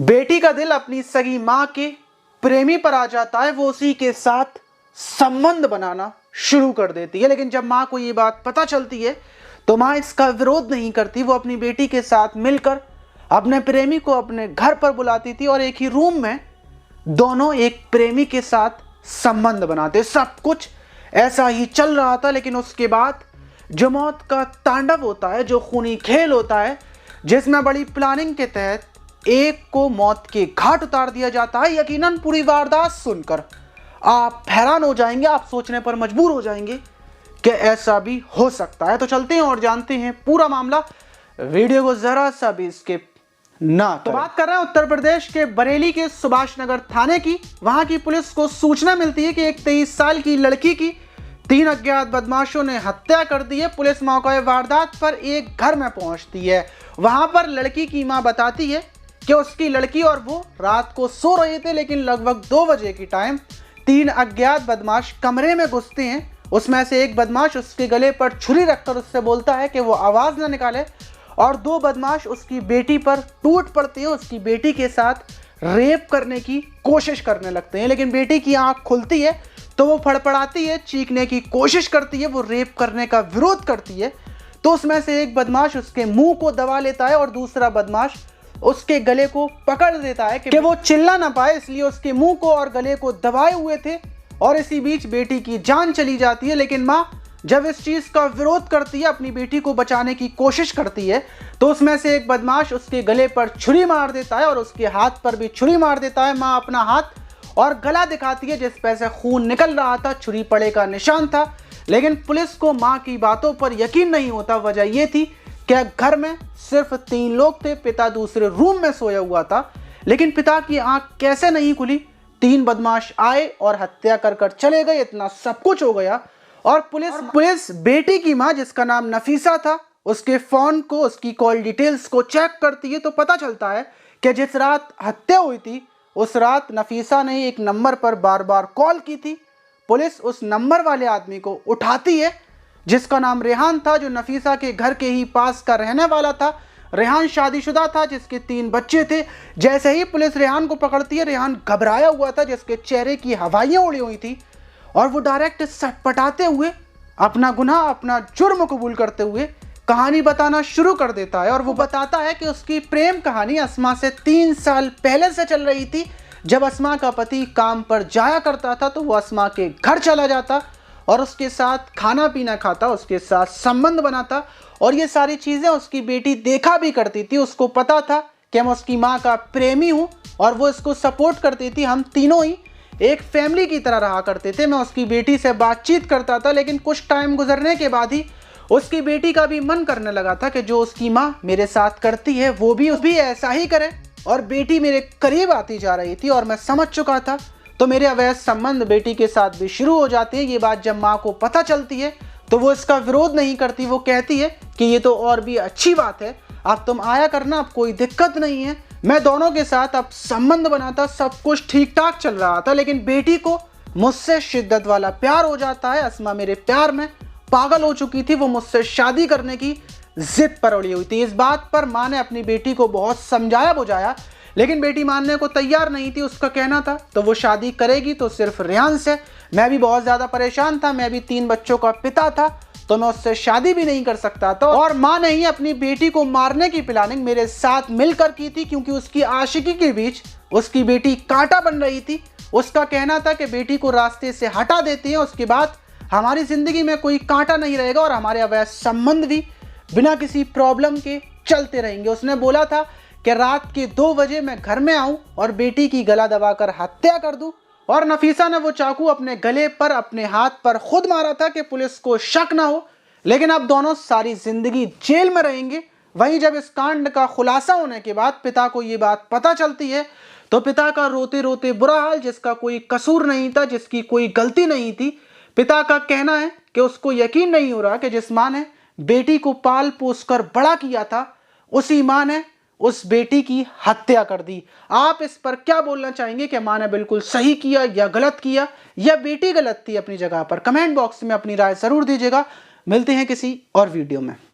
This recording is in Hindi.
बेटी का दिल अपनी सगी माँ के प्रेमी पर आ जाता है, वो उसी के साथ संबंध बनाना शुरू कर देती है। लेकिन जब माँ को ये बात पता चलती है तो माँ इसका विरोध नहीं करती। वो अपनी बेटी के साथ मिलकर अपने प्रेमी को अपने घर पर बुलाती थी और एक ही रूम में दोनों एक प्रेमी के साथ संबंध बनाते। सब कुछ ऐसा ही चल रहा था, लेकिन उसके बाद जो मौत का तांडव होता है, जो खूनी खेल होता है, जिसमें बड़ी प्लानिंग के तहत एक को मौत के घाट उतार दिया जाता है। यकीनन पूरी वारदात सुनकर आप हैरान हो जाएंगे, आप सोचने पर मजबूर हो जाएंगे कि ऐसा भी हो सकता है। तो चलते हैं और जानते हैं पूरा मामला। वीडियो को जरा सा भी स्किप ना तो बात कर रहे हैं उत्तर प्रदेश के बरेली के सुभाष नगर थाने की। वहां की पुलिस को सूचना मिलती है कि एक 23 साल की लड़की की 3 अज्ञात बदमाशों ने हत्या कर दी है। पुलिस मौके वारदात पर एक घर में पहुंचती है। वहां पर लड़की की मां बताती है कि उसकी लड़की और वो रात को सो रहे थे, लेकिन लगभग 2 बजे की टाइम 3 अज्ञात बदमाश कमरे में घुसते हैं। उसमें से एक बदमाश उसके गले पर छुरी रखकर उससे बोलता है कि वो आवाज ना निकाले, और 2 बदमाश उसकी बेटी पर टूट पड़ते हैं। उसकी बेटी के साथ रेप करने की कोशिश करने लगते हैं, लेकिन बेटी की आंख खुलती है तो वो फड़फड़ाती है, चीखने की कोशिश करती है, वो रेप करने का विरोध करती है। तो उसमें से एक बदमाश उसके मुंह को दबा लेता है और दूसरा बदमाश उसके गले को पकड़ देता है कि वो चिल्ला ना पाए, इसलिए उसके मुंह को और गले को दबाए हुए थे। और इसी बीच बेटी की जान चली जाती है। लेकिन माँ जब इस चीज का विरोध करती है, अपनी बेटी को बचाने की कोशिश करती है, तो उसमें से एक बदमाश उसके गले पर छुरी मार देता है और उसके हाथ पर भी छुरी मार देता है। माँ अपना हाथ और गला दिखाती है जिस पर से खून निकल रहा था, छुरी पड़े का निशान था। लेकिन पुलिस को माँ की बातों पर यकीन नहीं होता। वजह यह थी कि घर में सिर्फ 3 लोग थे, पिता दूसरे रूम में सोया हुआ था। लेकिन पिता की आंख कैसे नहीं खुली? 3 बदमाश आए और हत्या कर कर चले गए। इतना सब कुछ हो गया और पुलिस बेटी की मां, जिसका नाम नफीसा था, उसके फोन को, उसकी कॉल डिटेल्स को चेक करती है तो पता चलता है कि जिस रात हत्या हुई थी उस रात नफीसा ने एक नंबर पर बार बार कॉल की थी। पुलिस उस नंबर वाले आदमी को उठाती है जिसका नाम रेहान था, जो नफीसा के घर के ही पास का रहने वाला था। रेहान शादीशुदा था, जिसके 3 बच्चे थे। जैसे ही पुलिस रेहान को पकड़ती है, रेहान घबराया हुआ था, जिसके चेहरे की हवाइयां उड़ी हुई थी, और वो डायरेक्ट सटपटाते हुए अपना गुनाह, अपना जुर्म कबूल करते हुए कहानी बताना शुरू कर देता है। और वो बताता है कि उसकी प्रेम कहानी अस्मा से 3 साल पहले से चल रही थी। जब अस्मा का पति काम पर जाया करता था तो वो अस्मा के घर चला जाता और उसके साथ खाना पीना खाता, उसके साथ संबंध बनाता, और ये सारी चीज़ें उसकी बेटी देखा भी करती थी। उसको पता था कि मैं उसकी माँ का प्रेमी हूँ और वो इसको सपोर्ट करती थी। हम तीनों ही एक फैमिली की तरह रहा करते थे। मैं उसकी बेटी से बातचीत करता था, लेकिन कुछ टाइम गुजरने के बाद ही उसकी बेटी का भी मन करने लगा था कि जो उसकी माँ मेरे साथ करती है वो भी ऐसा ही करे। और बेटी मेरे करीब आती जा रही थी और मैं समझ चुका था, तो मेरे अवैध संबंध बेटी के साथ भी शुरू हो जाते हैं। ये बात जब माँ को पता चलती है तो वो इसका विरोध नहीं करती। वो कहती है कि ये तो और भी अच्छी बात है, अब तुम आया करना, अब कोई दिक्कत नहीं है। मैं दोनों के साथ अब संबंध बनाता, सब कुछ ठीक ठाक चल रहा था। लेकिन बेटी को मुझसे शिद्दत वाला प्यार हो जाता है। अस्मा मेरे प्यार में पागल हो चुकी थी, वो मुझसे शादी करने की जिद पर अड़ी हुई थी। इस बात पर माँ ने अपनी बेटी को बहुत समझाया बुझाया, लेकिन बेटी मानने को तैयार नहीं थी। उसका कहना था तो वो शादी करेगी तो सिर्फ रेहान से। मैं भी बहुत ज़्यादा परेशान था, मैं भी 3 बच्चों का पिता था, तो मैं उससे शादी भी नहीं कर सकता था। और माँ ने ही अपनी बेटी को मारने की प्लानिंग मेरे साथ मिलकर की थी, क्योंकि उसकी आशिकी के बीच उसकी बेटी कांटा बन रही थी। उसका कहना था कि बेटी को रास्ते से हटा देते हैं, उसके बाद हमारी ज़िंदगी में कोई कांटा नहीं रहेगा और हमारे अवैध संबंध भी बिना किसी प्रॉब्लम के चलते रहेंगे। उसने बोला था कि रात के 2 बजे मैं घर में आऊं और बेटी की गला दबाकर हत्या कर दूं। और नफीसा ने वो चाकू अपने गले पर, अपने हाथ पर खुद मारा था कि पुलिस को शक ना हो। लेकिन अब दोनों सारी जिंदगी जेल में रहेंगे। वहीं जब इस कांड का खुलासा होने के बाद पिता को ये बात पता चलती है तो पिता का रोते रोते बुरा हाल, जिसका कोई कसूर नहीं था, जिसकी कोई गलती नहीं थी। पिता का कहना है कि उसको यकीन नहीं हो रहा कि जिस माँ ने बेटी को पाल पोस कर बड़ा किया था, उसी माँ ने उस बेटी की हत्या कर दी। आप इस पर क्या बोलना चाहेंगे कि माँ ने बिल्कुल सही किया या गलत किया, या बेटी गलत थी अपनी जगह पर? कमेंट बॉक्स में अपनी राय जरूर दीजिएगा। मिलते हैं किसी और वीडियो में।